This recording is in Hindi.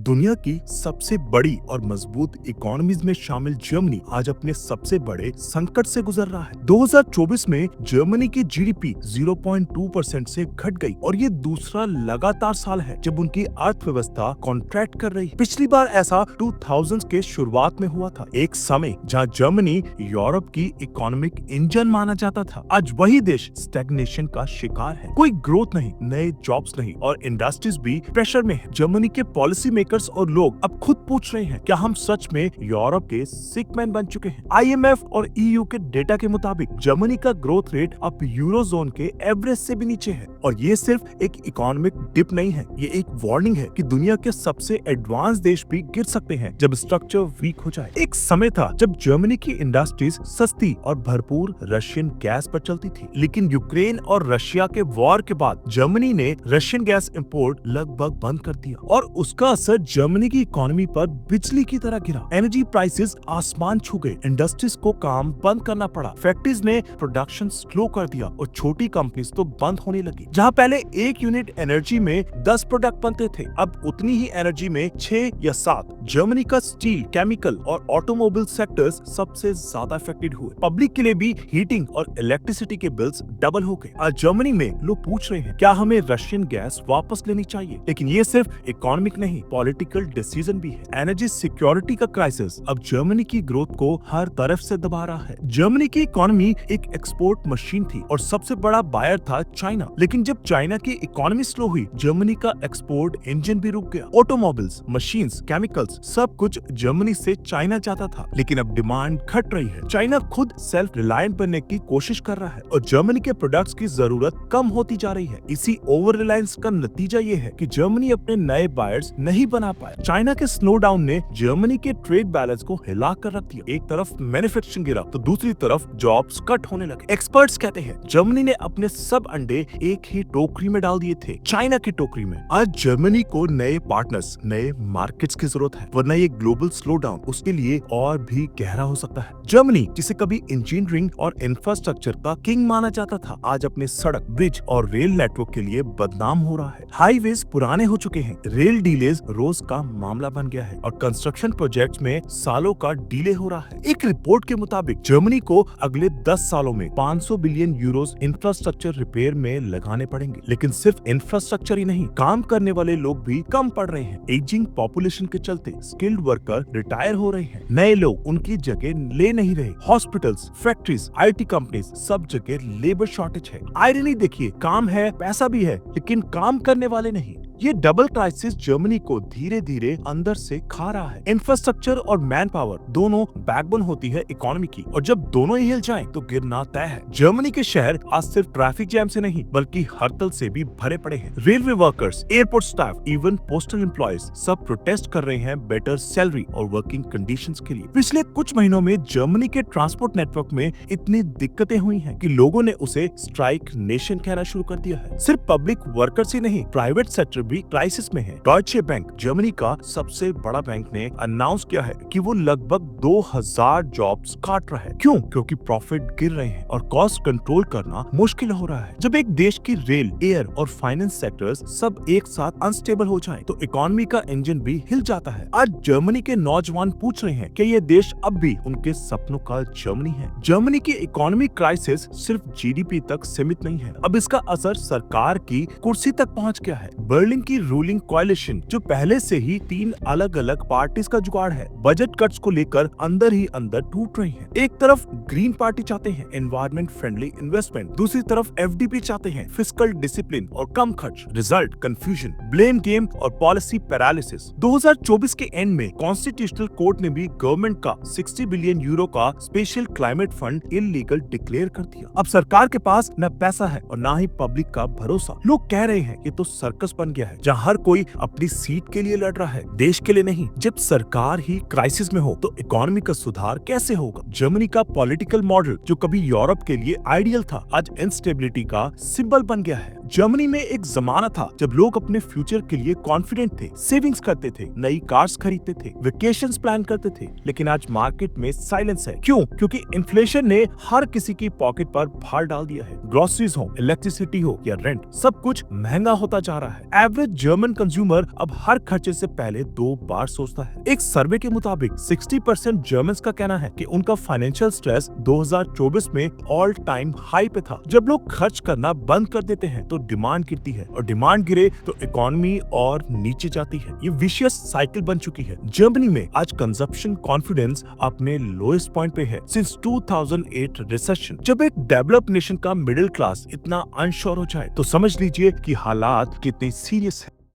दुनिया की सबसे बड़ी और मजबूत इकोनॉमीज में शामिल जर्मनी आज अपने सबसे बड़े संकट से गुजर रहा है। 2024 में जर्मनी की जीडीपी 0.2% से घट गई और ये दूसरा लगातार साल है जब उनकी अर्थव्यवस्था कॉन्ट्रैक्ट कर रही है। पिछली बार ऐसा 2000 के शुरुआत में हुआ था, एक समय जहां जर्मनी यूरोप की इकोनॉमिक इंजन माना जाता था। आज वही देश स्टैग्नेशन का शिकार है। कोई ग्रोथ नहीं, नए जॉब्स नहीं और इंडस्ट्रीज भी प्रेशर में है। जर्मनी के पॉलिसी मेकर्स और लोग अब खुद पूछ रहे हैं, क्या हम सच में यूरोप के सिक मैन बन चुके हैं? आईएमएफ और ईयू के डेटा के मुताबिक जर्मनी का ग्रोथ रेट अब यूरोजोन के एवरेज से भी नीचे है और ये सिर्फ एक इकोनॉमिक डिप नहीं है, ये एक वार्निंग है कि दुनिया के सबसे एडवांस देश भी गिर सकते हैं जब स्ट्रक्चर वीक हो जाए। एक समय था जब जर्मनी की इंडस्ट्रीज सस्ती और भरपूर रशियन गैस पर चलती थी, लेकिन यूक्रेन और रशिया के वॉर के बाद जर्मनी ने रशियन गैस इंपोर्ट लगभग बंद कर दिया और उसका असर जर्मनी की इकोनॉमी पर बिजली की तरह गिरा। एनर्जी प्राइसेस आसमान छू गए, इंडस्ट्रीज को काम बंद करना पड़ा, फैक्ट्रीज ने प्रोडक्शन स्लो कर दिया और छोटी कंपनीज तो बंद होने लगी। जहां पहले एक यूनिट एनर्जी में 10 प्रोडक्ट बनते थे, अब उतनी ही एनर्जी में 6 या 7। जर्मनी का स्टील, केमिकल और ऑटोमोबाइल सेक्टर्स सबसे ज्यादा अफेक्टेड हुए। पब्लिक के लिए भी हीटिंग और इलेक्ट्रिसिटी के बिल्स डबल हो गए। आज जर्मनी में लोग पूछ रहे हैं, क्या हमें रशियन गैस वापस लेनी चाहिए? लेकिन ये सिर्फ इकोनॉमिक नहीं, पॉलिटिकल डिसीजन भी है। एनर्जी सिक्योरिटी का क्राइसिस अब जर्मनी की ग्रोथ को हर तरफ से दबा रहा है। जर्मनी की इकोनॉमी एक एक्सपोर्ट मशीन थी और सबसे बड़ा बायर था चाइना, लेकिन जब चाइना की इकोनॉमी स्लो हुई, जर्मनी का एक्सपोर्ट इंजन भी रुक गया। ऑटोमोबाइल्स, मशीन्स, केमिकल्स सब कुछ जर्मनी से चाइना जाता था, लेकिन अब डिमांड घट रही है। चाइना खुद सेल्फ रिलायंट बनने की कोशिश कर रहा है और जर्मनी के प्रोडक्ट्स की जरूरत कम होती जा रही है। इसी ओवर रिलायंस का नतीजा ये है कि जर्मनी अपने नए बायर्स नहीं बना पाया। चाइना के स्लो डाउन ने जर्मनी के ट्रेड बैलेंस को हिला कर रख दिया। एक तरफ मैन्युफैक्चरिंग गिरा तो दूसरी तरफ जॉब्स कट होने लगे। एक्सपर्ट्स कहते हैं जर्मनी ने अपने सब अंडे एक ही टोकरी में डाल दिए थे, चाइना की टोकरी में। आज जर्मनी को नए पार्टनर्स, नए मार्केट्स की जरूरत है, वरना ये ग्लोबल स्लो डाउन उसके लिए और भी गहरा हो सकता है। जर्मनी जिसे कभी इंजीनियरिंग और इंफ्रास्ट्रक्चर का किंग माना जाता था, आज अपने सड़क, ब्रिज और रेल नेटवर्क के लिए बदनाम हो रहा है। हाईवेज पुराने हो चुके हैं, रेल डिलेज रोज का मामला बन गया है और कंस्ट्रक्शन प्रोजेक्ट्स में सालों का डिले हो रहा है। एक रिपोर्ट के मुताबिक जर्मनी को अगले 10 सालों में 500 बिलियन यूरोस इंफ्रास्ट्रक्चर रिपेयर में लगाने पड़ेंगे। लेकिन सिर्फ इंफ्रास्ट्रक्चर ही नहीं, काम करने वाले लोग भी कम पड़ रहे हैं। एजिंग पॉपुलेशन के चलते स्किल्ड वर्कर रिटायर हो रहे हैं, नए लोग उनकी जगह ले नहीं रहे। हॉस्पिटल्स, फैक्ट्रीज, आईटी कंपनीज, सब जगह लेबर शॉर्टेज है। आयरनी देखिए, काम है, पैसा भी है, लेकिन काम करने वाले नहीं। ये डबल क्राइसिस जर्मनी को धीरे धीरे अंदर से खा रहा है। इंफ्रास्ट्रक्चर और मैन पावर दोनों बैकबोन होती है इकोनॉमी की, और जब दोनों ही हिल जाएं तो गिरना तय है। जर्मनी के शहर आज सिर्फ ट्रैफिक जैम से नहीं बल्कि हड़ताल से भी भरे पड़े हैं। Railway workers, airport staff, even postal employees सब प्रोटेस्ट कर रहे हैं बेटर सैलरी और वर्किंग कंडीशंस के लिए। पिछले कुछ महीनों में जर्मनी के ट्रांसपोर्ट नेटवर्क में इतनी दिक्कतें हुई हैं कि लोगों ने उसे स्ट्राइक नेशन कहना शुरू कर दिया है। सिर्फ पब्लिक वर्कर्स ही नहीं, प्राइवेट सेक्टर भी क्राइसिस में है। डॉयचे बैंक, जर्मनी का सबसे बड़ा बैंक, ने अनाउंस किया है कि वो लगभग 2000 जॉब्स काट रहा है। क्यों? क्योंकि प्रॉफिट गिर रहे हैं और कॉस्ट कंट्रोल करना मुश्किल हो रहा है। जब एक देश की रेल, एयर और फाइनेंस सेक्टर्स सब एक साथ अनस्टेबल हो जाए तो इकोनॉमी का इंजन भी हिल जाता है। आज जर्मनी के नौजवान पूछ रहे हैं कि ये देश अब भी उनके सपनों का जर्मनी है। जर्मनी की इकोनॉमिक क्राइसिस सिर्फ जीडीपी तक सीमित नहीं है, अब इसका असर सरकार की कुर्सी तक पहुंच गया है। बर्लिन की रूलिंग कोalition जो पहले से ही 3 अलग अलग पार्टीज का जुगाड़ है, बजट कट्स को लेकर अंदर ही अंदर टूट रही है। एक तरफ ग्रीन पार्टी चाहते हैं एनवायरमेंट फ्रेंडली इन्वेस्टमेंट, दूसरी तरफ एफडीपी चाहते हैं फिस्कल डिसिप्लिन और कम खर्च। रिजल्ट कंफ्यूजन, ब्लेम गेम और पॉलिसी पैरालिसिस। 2024 के एंड में कॉन्स्टिट्यूशनल कोर्ट ने भी गवर्नमेंट का 60 बिलियन यूरो का special climate fund illegal declare कर दिया। अब सरकार के पास न पैसा है और न ही पब्लिक का भरोसा। लोग कह रहे हैं ये तो सर्कस बन गया है जहाँ हर कोई अपनी सीट के लिए लड़ रहा है, देश के लिए नहीं। जब सरकार ही क्राइसिस में हो तो इकोनॉमी का सुधार कैसे होगा? जर्मनी का पॉलिटिकल मॉडल जो कभी यूरोप के लिए आइडियल था, आज इंस्टेबिलिटी का सिंबल बन गया है। जर्मनी में एक जमाना था जब लोग अपने फ्यूचर के लिए कॉन्फिडेंट थे, सेविंग्स करते थे, नई कार्स खरीदते थे, वेकेशंस प्लान करते थे। लेकिन आज मार्केट में साइलेंस है। क्यों? क्योंकि इन्फ्लेशन ने हर किसी की पॉकेट पर भार डाल दिया है। ग्रोसरीज हो, इलेक्ट्रिसिटी हो या रेंट, सब कुछ महंगा होता जा रहा है। एवरेज जर्मन कंज्यूमर अब हर खर्चे से पहले 2 बार सोचता है। एक सर्वे के मुताबिक 60% जर्मन्स का कहना है कि उनका फाइनेंशियल स्ट्रेस 2024 में ऑल टाइम हाई पे था। जब लोग खर्च करना बंद कर देते हैं तो डिमांड गिरती है और डिमांड गिरे तो इकोनॉमी और नीचे जाती है। ये विशियस साइकिल बन चुकी है। जर्मनी में आज कंजप्शन कॉन्फिडेंस अपने लोएस्ट पॉइंट पे है सिंस 2008 रिसेशन। जब एक डेवलप्ड नेशन का मिडिल क्लास इतना अनश्योर हो जाए तो समझ लीजिए कि हालात कितने सीरियस है।